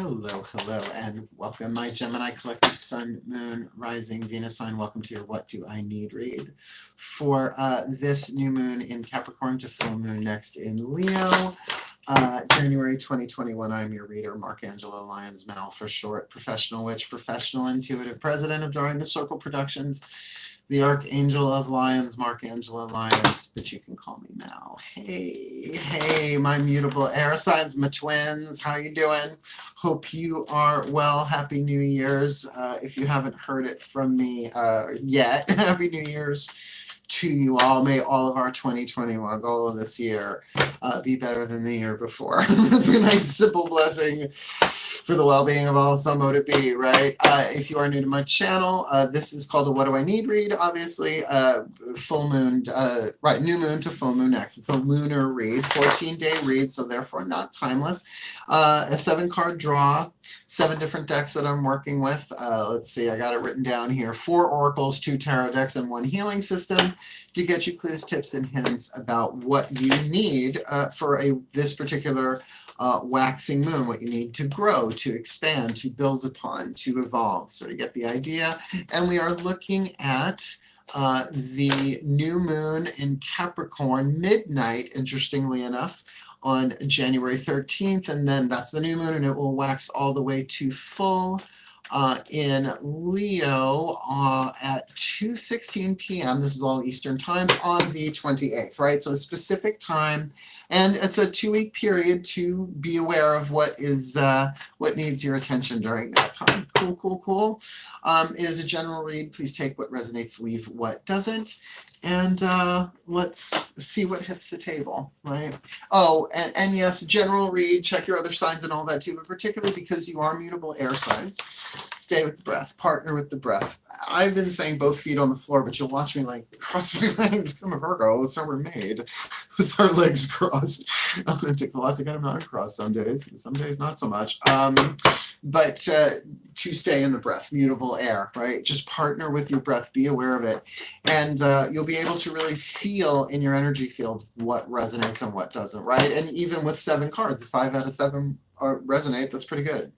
Hello, hello, and welcome, my Gemini collective Sun, Moon, Rising, Venus sign. Welcome to your What Do I Need read for this new moon in Capricorn to full moon next in Leo, January 2021. I'm your reader, Markangela Lyons, Mal for short, professional witch, professional intuitive, president of DrawingTheCircle Productions, the Archangel of Lyons, Markangela Lyons, but you can call me Mal. Hey, my mutable air signs, my twins, how you doing? Hope you are well. Happy New Year's. If you haven't heard it from me yet, Happy New Year's to you all. May all of our 2021s, all of this year, be better than the year before. That's a nice, simple blessing for the well-being of all, so mote it be, right? If you are new to my channel, this is called a What Do I Need read, obviously. Full moon, right, new moon to full moon next. It's a lunar read, 14-day read, so therefore not timeless. A 7-card draw, 7 different decks that I'm working with. Let's see, I got it written down here. 4 oracles, 2 tarot decks, and 1 healing system to get you clues, tips, and hints about what you need for this particular waxing moon, what you need to grow, to expand, to build upon, to evolve. So to get the idea. And we are looking at the new moon in Capricorn, midnight, interestingly enough, on January 13th, and then that's the new moon, and it will wax all the way to full in Leo at 2:16 p.m. This is all Eastern time on the 28th, right? So a specific time, and it's a 2-week period to be aware of what needs your attention during that time. Cool. It is a general read. Please take what resonates, leave what doesn't. And let's see what hits the table, right? Oh, and yes, general read, check your other signs and all that too, but particularly because you are mutable air signs, stay with the breath, partner with the breath. I've been saying both feet on the floor, but you'll watch me like cross my legs because I'm a Virgo. That's how we're made, with our legs crossed. It takes a lot to get them not crossed some days, and some days not so much. But to stay in the breath, mutable air, right? Just partner with your breath, be aware of it, and you'll be able to really feel in your energy field what resonates and what doesn't, right? And even with 7 cards, if 5 out of 7 resonate, that's pretty good.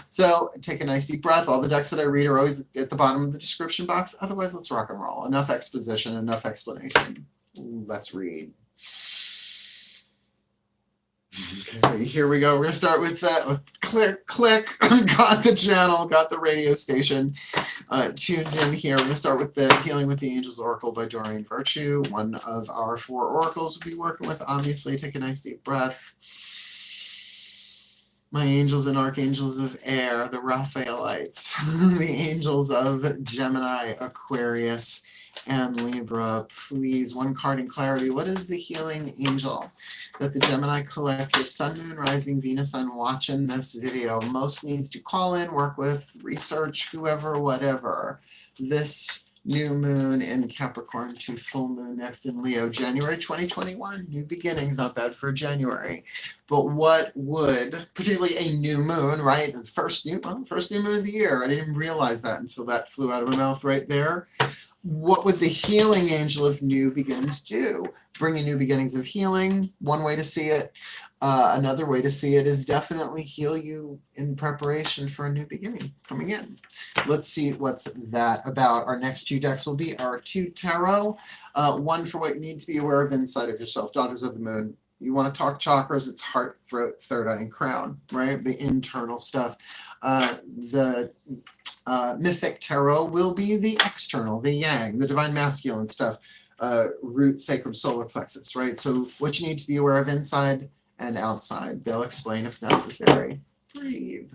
So take a nice deep breath. All the decks that I read are always at the bottom of the description box. Otherwise, let's rock and roll. Enough exposition, enough explanation. Let's read. Okay, here we go. We're going to start with click. Got the channel, got the radio station tuned in here. We're going to start with the Healing with the Angels Oracle by Doreen Virtue. One of our 4 oracles we'll be working with. Obviously, take a nice deep breath. My angels and archangels of air, the Raphaelites, the angels of Gemini, Aquarius, and Libra, please, 1 card in clarity. What is the healing angel that the Gemini collective, Sun, Moon, Rising, Venus sign watching this video most needs to call in, work with, research, whoever, whatever? This new moon in Capricorn to full moon next in Leo, January 2021. New beginnings, not bad for January. But what would, particularly a new moon, right? The first new moon of the year. I didn't realize that until that flew out of my mouth right there. What would the healing angel of new beginnings do? Bring in new beginnings of healing. One way to see it. Another way to see it is definitely heal you in preparation for a new beginning coming in. Let's see what's that about. Our next 2 decks will be our 2 tarot. 1 for what you need to be aware of inside of yourself. Daughters of the Moon. You want to talk chakras, it's heart, throat, third eye, and crown, right? The internal stuff. The Mythic Tarot will be the external, the yang, the divine masculine stuff, root, sacrum, solar plexus, right? So what you need to be aware of inside and outside. They'll explain if necessary. Breathe.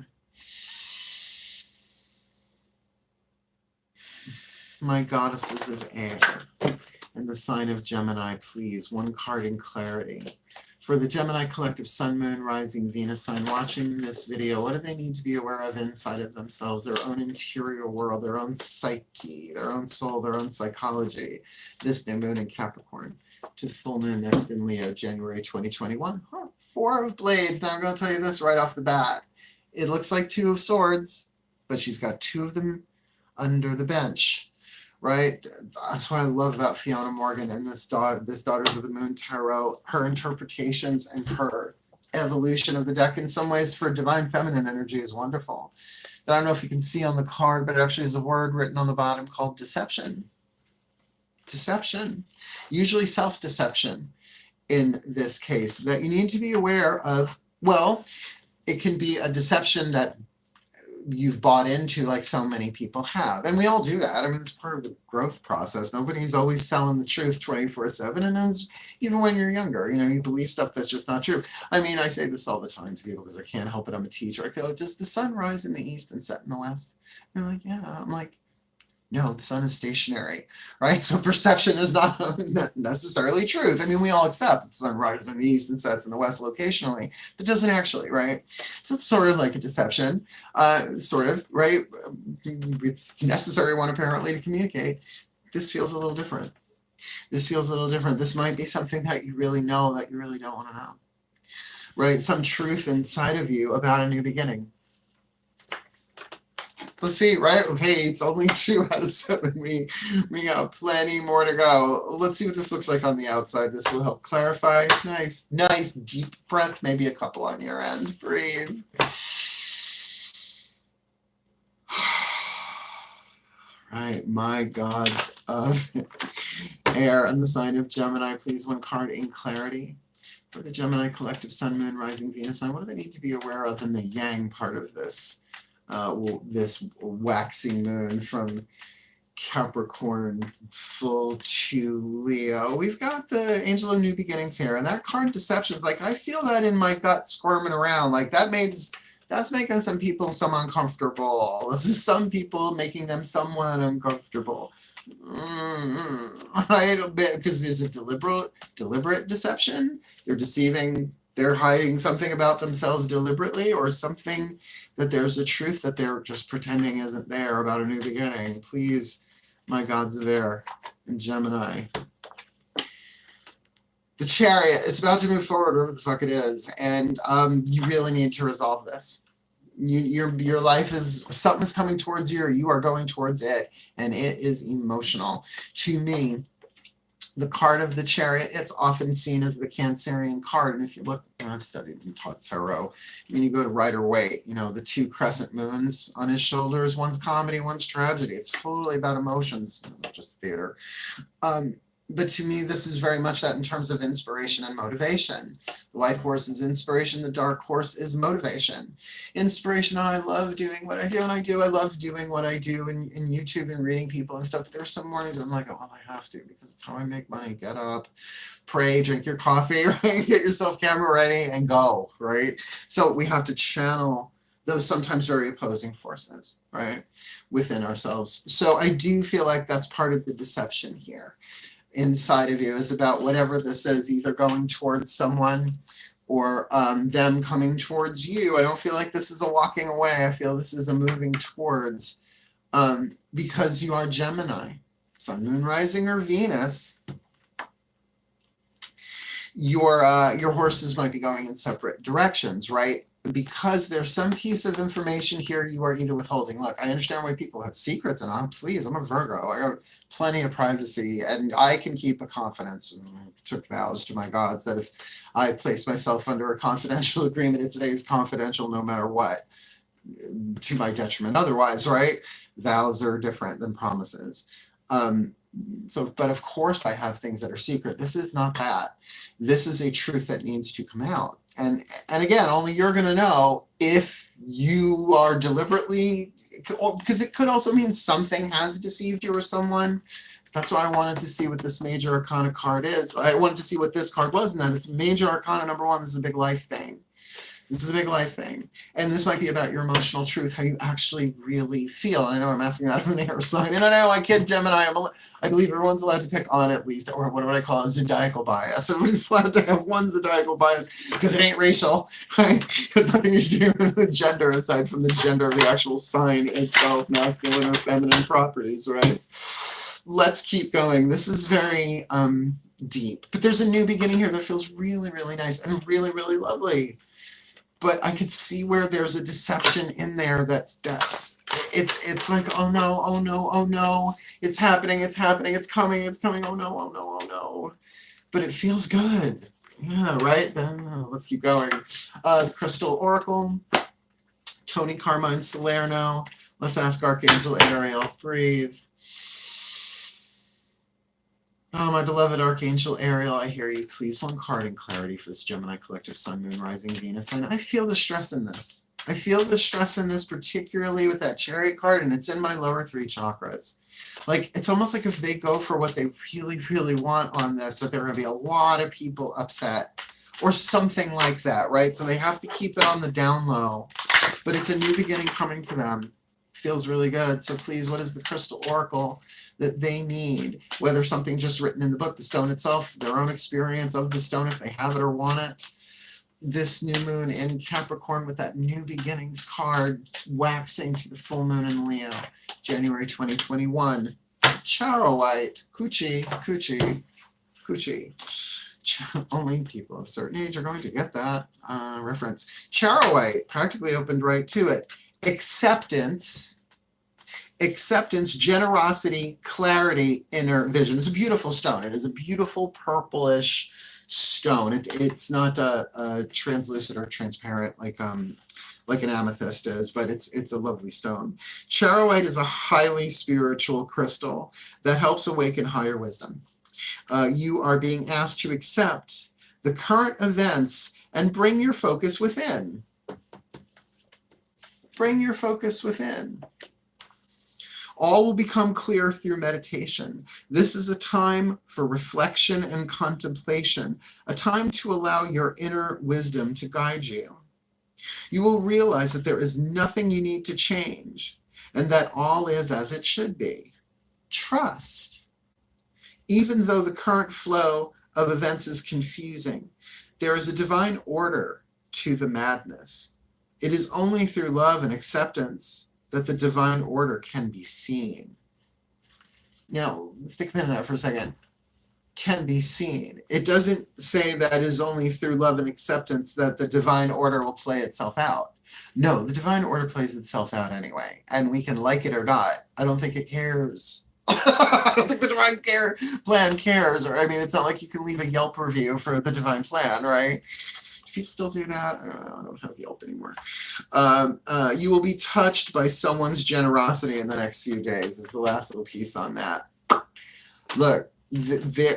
My goddesses of air and the sign of Gemini, please, 1 card in clarity. For the Gemini collective, Sun, Moon, Rising, Venus sign watching this video, what do they need to be aware of inside of themselves, their own interior world, their own psyche, their own soul, their own psychology? This new moon in Capricorn to full moon next in Leo, January 2021. 4 of Blades. Now I'm going to tell you this right off the bat. It looks like 2 of Swords, but she's got 2 of them under the bench. Right? That's what I love about Fiona Morgan and this Daughters of the Moon Tarot, her interpretations and her evolution of the deck. In some ways, for divine feminine energy is wonderful. But I don't know if you can see on the card, but it actually is a word written on the bottom called deception. Deception. Usually self-deception in this case, that you need to be aware of. Well, it can be a deception that you've bought into, like so many people have. And we all do that. I mean, it's part of the growth process. Nobody's always selling the truth 24/7. And as, even when you're younger, you know, you believe stuff that's just not true. I mean, I say this all the time to people because I can't help it. I'm a teacher. I go, does the sun rise in the east and set in the west? And they're like, yeah. I'm like, no, the sun is stationary, right? So perception is not necessarily truth. I mean, we all accept that the sun rises in the east and sets in the west locationally, but doesn't actually, right? So it's sort of like a deception, sort of, right? It's a necessary one apparently to communicate. This feels a little different. This feels a little different. This might be something that you really know that you really don't want to know, right? Some truth inside of you about a new beginning. Let's see, right? Okay, it's only 2 out of 7. We got plenty more to go. Let's see what this looks like on the outside. This will help clarify. Nice, nice deep breath. Maybe a couple on your end. Breathe. Right, my gods of air and the sign of Gemini. Please, one card in clarity for the Gemini collective sun, moon, rising, Venus sign. What do they need to be aware of in the yang part of this? This waxing moon from Capricorn full to Leo. We've got the Angel of New Beginnings here, and that card deception's like, I feel that in my gut squirming around. Like that's making some people uncomfortable. This is some people making them somewhat uncomfortable. Right? Because is it deliberate deception? They're deceiving. They're hiding something about themselves deliberately, or something that there's a truth that they're just pretending isn't there about a new beginning. Please, my gods of air and Gemini. The Chariot, it's about to move forward, wherever the fuck it is, and you really need to resolve this. Your life is, something's coming towards you, or you are going towards it, and it is emotional. To me, the card of the Chariot, it's often seen as the Cancerian card. And if you look, I've studied and taught tarot, when you go to Rider-Waite, you know, the 2 crescent moons on his shoulders, one's comedy, one's tragedy. It's totally about emotions, not just theater. But to me, this is very much that in terms of inspiration and motivation. The white horse is inspiration. The dark horse is motivation. Inspiration, I love doing what I do, and I love doing what I do in YouTube and reading people and stuff. But there's some mornings I'm like, oh, well, I have to, because it's how I make money. Get up, pray, drink your coffee, right? Get yourself camera ready and go, right? So we have to channel those sometimes very opposing forces, right, within ourselves. So I do feel like that's part of the deception here. Inside of you is about whatever this is, either going towards someone or them coming towards you. I don't feel like this is a walking away. I feel this is a moving towards, because you are Gemini, Sun, Moon, Rising, or Venus. Your horses might be going in separate directions, right? Because there's some piece of information here you are either withholding. Look, I understand why people have secrets, and I'm a Virgo. I got plenty of privacy, and I can keep a confidence. And I took vows to my gods that if I place myself under a confidential agreement, it stays confidential no matter what, to my detriment otherwise, right? Vows are different than promises. But of course I have things that are secret. This is not that. This is a truth that needs to come out. And again, only you're going to know if you are deliberately, because it could also mean something has deceived you or someone. That's why I wanted to see what this Major Arcana card is. I wanted to see what this card was, and that it's Major Arcana number 1. This is a big life thing. This is a big life thing. And this might be about your emotional truth, how you actually really feel. And I know I'm asking that of an air sign. And I know I kid Gemini. I believe everyone's allowed to pick on at least, or what do I call it, zodiacal bias. Everybody's allowed to have one zodiacal bias because it ain't racial, right? It has nothing to do with the gender aside from the gender of the actual sign itself, masculine or feminine properties, right? Let's keep going. This is very deep. But there's a new beginning here that feels really, really nice and really, really lovely. But I could see where there's a deception in there that's it's like, oh no, oh no, oh no, it's happening, it's coming, oh no, oh no, oh no. But it feels good. Yeah, right? Then let's keep going. The Crystal Oracle, Tony Carmine Salerno. Let's ask Archangel Ariel. Breathe. Oh, my beloved Archangel Ariel, I hear you. Please, one card in clarity for this Gemini collective Sun, Moon, Rising, Venus. And I feel the stress in this. I feel the stress in this, particularly with that Chariot card, and it's in my lower 3 chakras. Like, it's almost like if they go for what they really, really want on this, that there are going to be a lot of people upset or something like that, right? So they have to keep it on the down low. But it's a new beginning coming to them. Feels really good. So please, what is the Crystal Oracle that they need? Whether something just written in the book, the stone itself, their own experience of the stone, if they have it or want it. This new moon in Capricorn with that new beginnings card waxing to the full moon in Leo, January 2021. Charoite, Coochie. Only people of a certain age are going to get that reference. Charoite, practically opened right to it. Acceptance, generosity, clarity, inner vision. It's a beautiful stone. It is a beautiful purplish stone. It's not a translucent or transparent like an amethyst is, but it's a lovely stone. Charoite is a highly spiritual crystal that helps awaken higher wisdom. You are being asked to accept the current events and bring your focus within. Bring your focus within. All will become clear through meditation. This is a time for reflection and contemplation, a time to allow your inner wisdom to guide you. You will realize that there is nothing you need to change and that all is as it should be. Trust. Even though the current flow of events is confusing, there is a divine order to the madness. It is only through love and acceptance that the divine order can be seen. Now, let's take a minute on that for a second. Can be seen. It doesn't say that it is only through love and acceptance that the divine order will play itself out. No, the divine order plays itself out anyway, and we can like it or not. I don't think it cares. I don't think the divine plan cares. Or I mean, it's not like you can leave a Yelp review for the divine plan, right? Do people still do that? I don't have Yelp anymore. You will be touched by someone's generosity in the next few days. Is the last little piece on that. Look,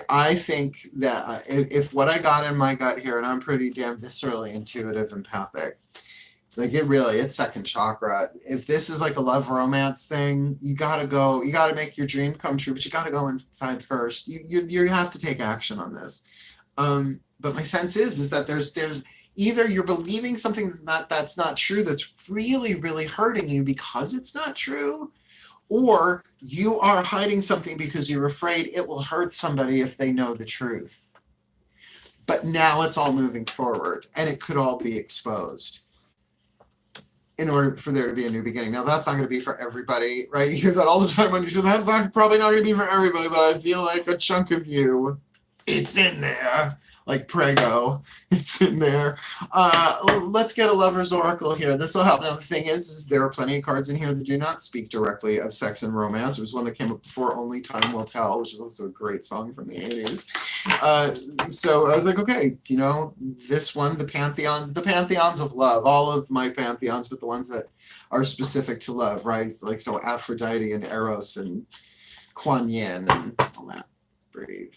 I think that if what I got in my gut here, and I'm pretty damn viscerally intuitive, empathic, like it's second chakra. If this is like a love romance thing, you gotta make your dream come true, but you gotta go inside first. You have to take action on this. But my sense is that there's either you're believing something that's not true, that's really, really hurting you because it's not true, or you are hiding something because you're afraid it will hurt somebody if they know the truth. But now it's all moving forward, and it could all be exposed in order for there to be a new beginning. Now, that's not going to be for everybody, right? You hear that all the time on YouTube. That's probably not going to be for everybody, but I feel like a chunk of you, it's in there. Like Prego, it's in there. Let's get a lover's oracle here. This will help. Now, the thing is there are plenty of cards in here that do not speak directly of sex and romance. There was one that came up before, Only Time Will Tell, which is also a great song from the 80s. So I was like, okay, this one, the pantheons of love, all of my pantheons, but the ones that are specific to love, right? Like, so Aphrodite and Eros and Kuan Yin and all that. Breathe.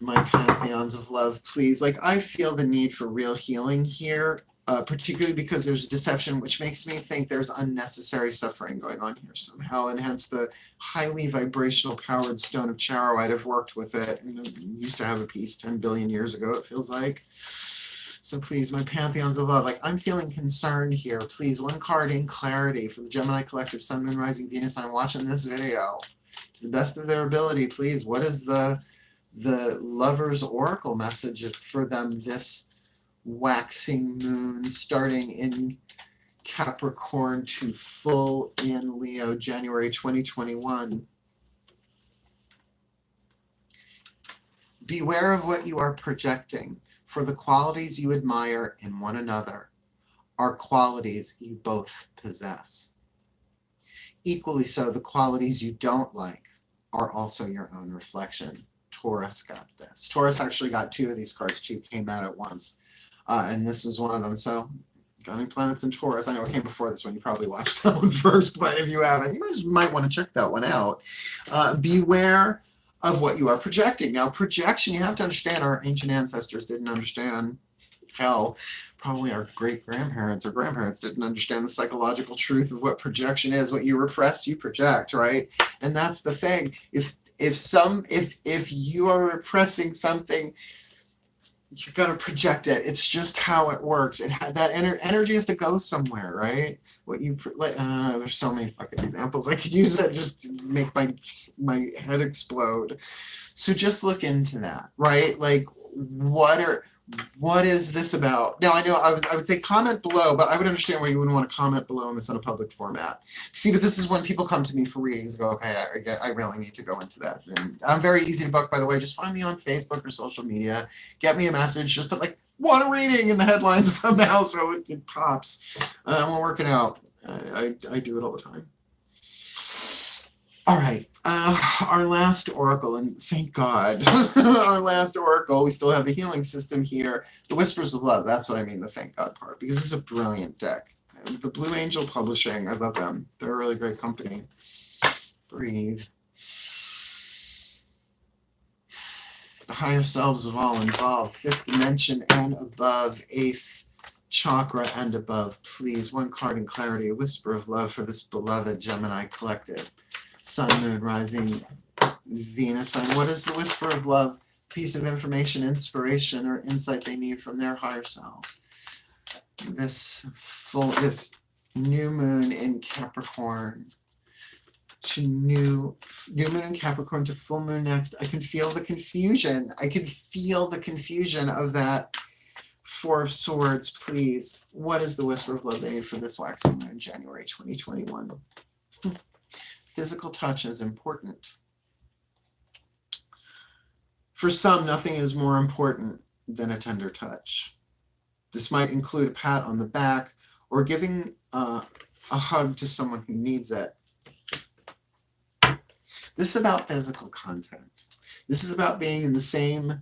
My pantheons of love, please. Like, I feel the need for real healing here, particularly because there's deception, which makes me think there's unnecessary suffering going on here somehow, and hence the highly vibrational powered stone of Charoite. I've worked with it, and used to have a piece 10 billion years ago, it feels like. So please, my pantheons of love, like, I'm feeling concerned here. Please, one card in clarity for the Gemini collective, Sun, Moon, Rising, Venus. I'm watching this video to the best of their ability. Please, what is the lover's oracle message for them this waxing moon starting in Capricorn to full in Leo, January 2021? Beware of what you are projecting, for the qualities you admire in one another are qualities you both possess. Equally so, the qualities you don't like are also your own reflection Taurus got this. Taurus actually got 2 of these cards. 2 came out at once. And this was one of them. So, got any planets in Taurus? I know it came before this one. You probably watched that one first, but if you haven't, you might want to check that one out. Beware of what you are projecting. Now, projection, you have to understand, our ancient ancestors didn't understand. Hell, probably our great-grandparents or grandparents didn't understand the psychological truth of what projection is. What you repress, you project, right? And that's the thing. If you are repressing something, you're gonna project it. It's just how it works. That energy has to go somewhere, right? What you there's so many fucking examples I could use that just make my head explode. So just look into that, right? Like, what is this about? Now, I know I would say comment below, but I would understand why you wouldn't want to comment below on this in a public format. See, but this is when people come to me for readings and go, okay, I really need to go into that. And I'm very easy to book, by the way. Just find me on Facebook or social media. Get me a message. Just put like, want a reading in the headlines somehow so it pops. We'll work it out. I do it all the time. All right, our last oracle, and thank God, our last oracle, we still have a healing system here. The Whispers of Love, that's what I mean, the thank God part, because this is a brilliant deck. The Blue Angel Publishing, I love them. They're a really great company. Breathe. The higher selves of all involved, 5th dimension and above, 8th chakra and above. Please, one card in clarity, a whisper of love for this beloved Gemini collective. Sun, Moon, Rising, Venus. And what is the whisper of love? Piece of information, inspiration, or insight they need from their higher selves. This new moon in Capricorn to new moon in Capricorn to full moon next. I can feel the confusion. I can feel the confusion of that 4 of Swords. Please, what is the whisper of love they need for this waxing moon, January 2021? Physical touch is important. For some, nothing is more important than a tender touch. This might include a pat on the back or giving a hug to someone who needs it. This is about physical contact. This is about being in the same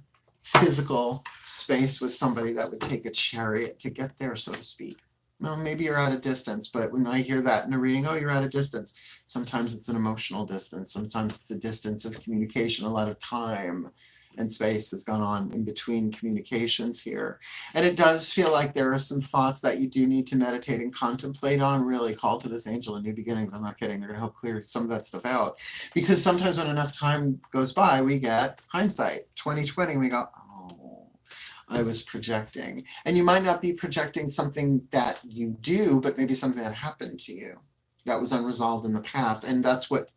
physical space with somebody that would take a chariot to get there, so to speak. Well, maybe you're at a distance, but when I hear that in a reading, oh, you're at a distance. Sometimes it's an emotional distance. Sometimes it's a distance of communication. A lot of time and space has gone on in between communications here. And it does feel like there are some thoughts that you do need to meditate and contemplate on. Really call to this angel in new beginnings. I'm not kidding. They're going to help clear some of that stuff out. Because sometimes when enough time goes by, we get hindsight. 2020, we go, I was projecting. And you might not be projecting something that you do, but maybe something that happened to you that was unresolved in the past. And that's what,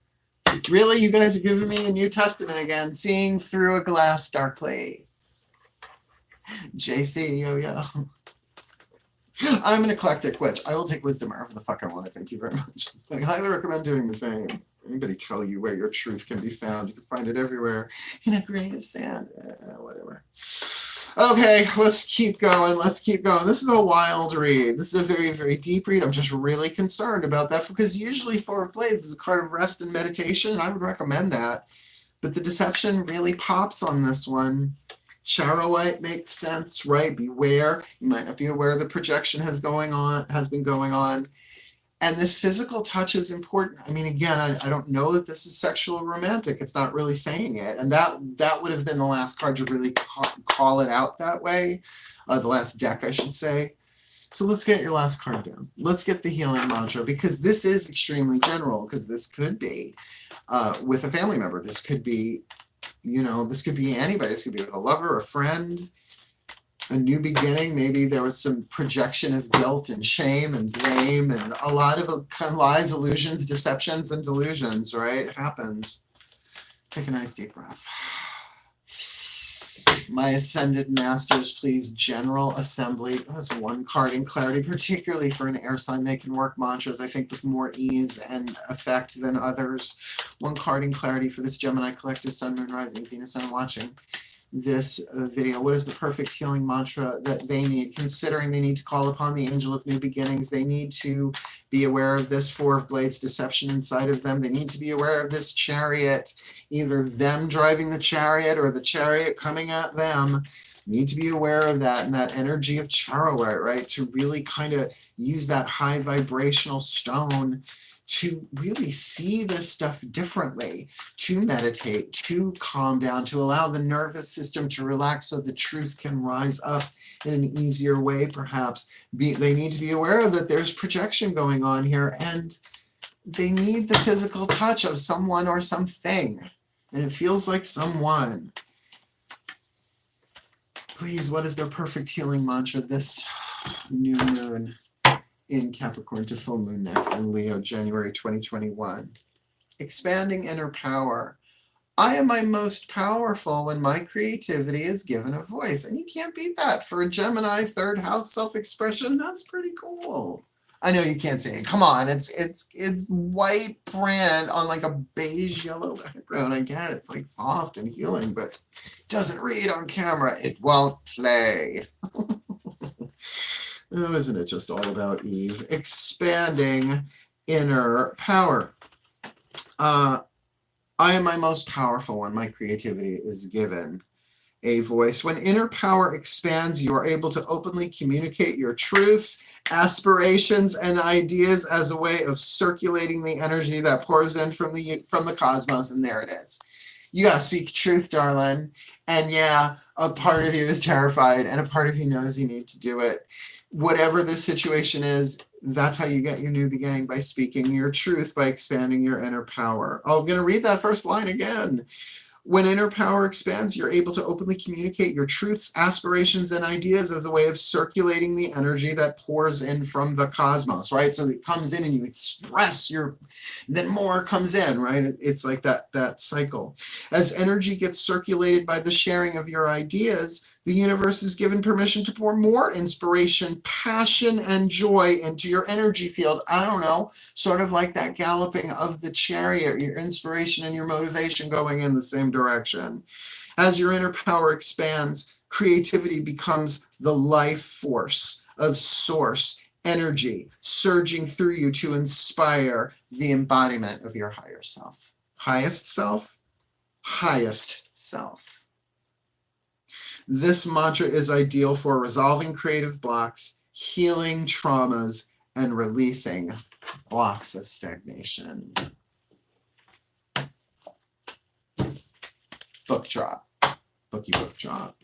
really, you guys are giving me a New Testament again, seeing through a glass darkly. JC, yo. I'm an eclectic witch. I will take wisdom wherever the fuck I want it. Thank you very much. I highly recommend doing the same. Anybody tell you where your truth can be found? You can find it everywhere. In a grain of sand. Whatever. Okay, let's keep going. Let's keep going. This is a wild read. This is a very, very deep read. I'm just really concerned about that because usually 4 of Blades is a card of rest and meditation, and I would recommend that. But the deception really pops on this one. Charoite makes sense, right? Beware. You might not be aware the projection has been going on. And this physical touch is important. I mean, again, I don't know that this is sexual or romantic. It's not really saying it. And that would have been the last card to really call it out that way. The last deck, I should say. So let's get your last card down. Let's get the healing mantra, because this is extremely general, because this could be with a family member. This could be, this could be anybody. This could be with a lover, a friend, a new beginning. Maybe there was some projection of guilt and shame and blame and a lot of lies, illusions, deceptions, and delusions, right? It happens. Take a nice deep breath. My Ascended Masters, please, General Assembly. That's 1 card in clarity, particularly for an air sign. They can work mantras, I think, with more ease and effect than others. 1 card in clarity for this Gemini collective, Sun, Moon, Rising, Venus, and watching. this video. What is the perfect healing mantra that they need? Considering they need to call upon the angel of new beginnings, they need to be aware of this Four of Blades deception inside of them. They need to be aware of this chariot, either them driving the chariot or the chariot coming at them. Need to be aware of that and that energy of chariot, right? To really kind of use that high vibrational stone to really see this stuff differently, to meditate, to calm down, to allow the nervous system to relax so the truth can rise up in an easier way, perhaps. They need to be aware of that there's projection going on here, and they need the physical touch of someone or something. And it feels like someone. Please, what is their perfect healing mantra this new moon in Capricorn to full moon next in Leo, January 2021? Expanding inner power. I am my most powerful when my creativity is given a voice. And you can't beat that. For a Gemini, third house self-expression, that's pretty cool. I know you can't see it. Come on, it's white brand on like a beige yellow background. I get it. It's like soft and healing, but it doesn't read on camera. It won't play. Oh, isn't it just all about Eve? Expanding inner power. I am my most powerful when my creativity is given a voice. When inner power expands, you are able to openly communicate your truths, aspirations, and ideas as a way of circulating the energy that pours in from the cosmos, and there it is. You gotta speak truth, darling. And yeah, a part of you is terrified, and a part of you knows you need to do it. Whatever the situation is, that's how you get your new beginning, by speaking your truth, by expanding your inner power. I'm going to read that first line again. When inner power expands, you're able to openly communicate your truths, aspirations, and ideas as a way of circulating the energy that pours in from the cosmos, right? So it comes in and you express then more comes in, right? It's like that cycle. As energy gets circulated by the sharing of your ideas, the universe is given permission to pour more inspiration, passion, and joy into your energy field. I don't know, sort of like that galloping of the chariot, your inspiration and your motivation going in the same direction. As your inner power expands, creativity becomes the life force of source energy, surging through you to inspire the embodiment of your higher self. Highest self, highest self. This mantra is ideal for resolving creative blocks, healing traumas, and releasing blocks of stagnation. Book drop. Bookie book drop.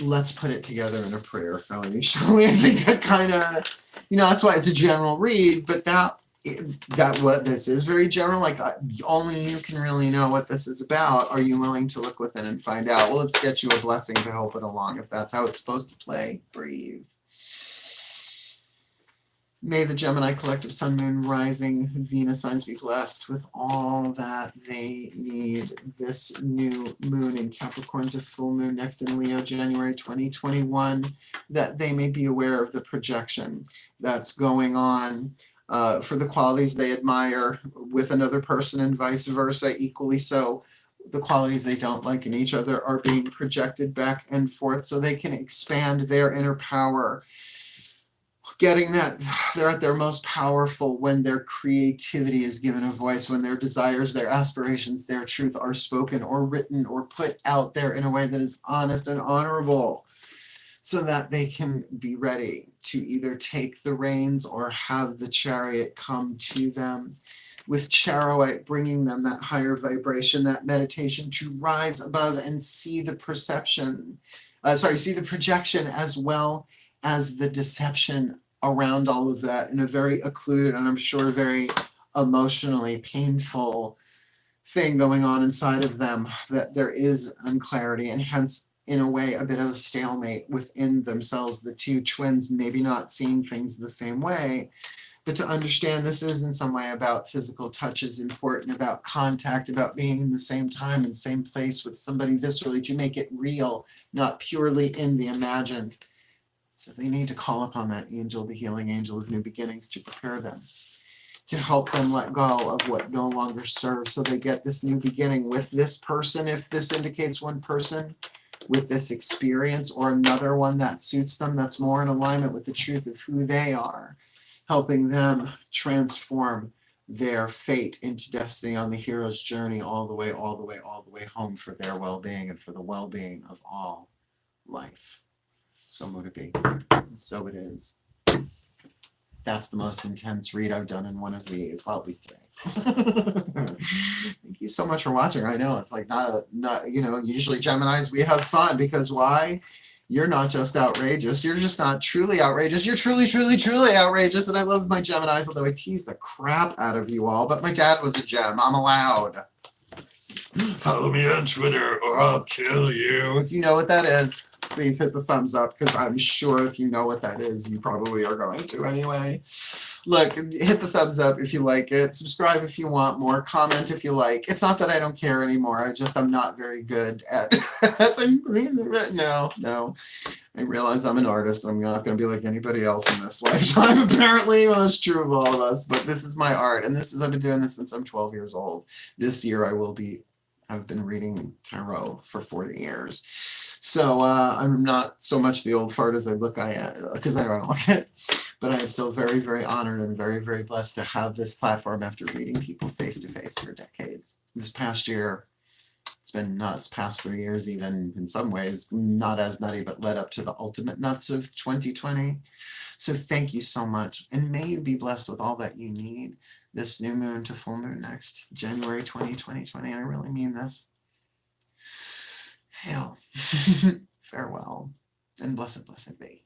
Let's put it together in a prayer, Melanie, shall we? I think that kind of, that's why it's a general read, but that what this is very general, like only you can really know what this is about. Are you willing to look within and find out? Well, let's get you a blessing to help it along if that's how it's supposed to play. Breathe. May the Gemini collective sun, moon, rising, Venus signs be blessed with all that they need this new moon in Capricorn to full moon next in Leo, January 2021, that they may be aware of the projection that's going on for the qualities they admire with another person, and vice versa, equally so. The qualities they don't like in each other are being projected back and forth so they can expand their inner power. Getting that they're at their most powerful when their creativity is given a voice, when their desires, their aspirations, their truth are spoken or written or put out there in a way that is honest and honorable, so that they can be ready to either take the reins or have the chariot come to them, with chariot bringing them that higher vibration, that meditation to rise above and see the projection as well as the deception around all of that in a very occluded and I'm sure very emotionally painful thing going on inside of them, that there is unclarity and hence in a way a bit of a stalemate within themselves, the two twins maybe not seeing things the same way. But to understand this is in some way about physical touch is important, about contact, about being in the same time and same place with somebody viscerally to make it real, not purely in the imagined. So they need to call upon that angel, the healing angel of new beginnings, to prepare them. to help them let go of what no longer serves, so they get this new beginning with this person, if this indicates one person, with this experience, or another one that suits them, that's more in alignment with the truth of who they are, helping them transform their fate into destiny on the hero's journey all the way home for their well-being and for the well-being of all life. So mote it be. So it is. That's the most intense read I've done in one of these, well, at least today. Thank you so much for watching. I know it's like not you know, usually Geminis, we have fun because why? You're not just outrageous. You're just not truly outrageous. You're truly, truly, truly outrageous. And I love my Geminis, although I tease the crap out of you all. But my dad was a gem. I'm allowed. Follow me on Twitter or I'll kill you. If you know what that is, please hit the thumbs up, because I'm sure if you know what that is, you probably are going to anyway. Look, hit the thumbs up if you like it. Subscribe if you want more. Comment if you like. It's not that I don't care anymore. I'm not very good at No. I realize I'm an artist. I'm not going to be like anybody else in this lifetime, apparently. Well, it's true of all of us, but this is my art, and I've been doing this since I'm 12 years old. This year I've been reading tarot for 40 years. So I'm not so much the old fart as I look, because I don't look it. But I am so very, very honored and very, very blessed to have this platform after reading people face to face for decades. This past year, it's been nuts. Past 3 years, even in some ways, not as nutty, but led up to the ultimate nuts of 2020. So thank you so much. And may you be blessed with all that you need this new moon to full moon next January 2020. I really mean this. Hail. Farewell. And blessed be.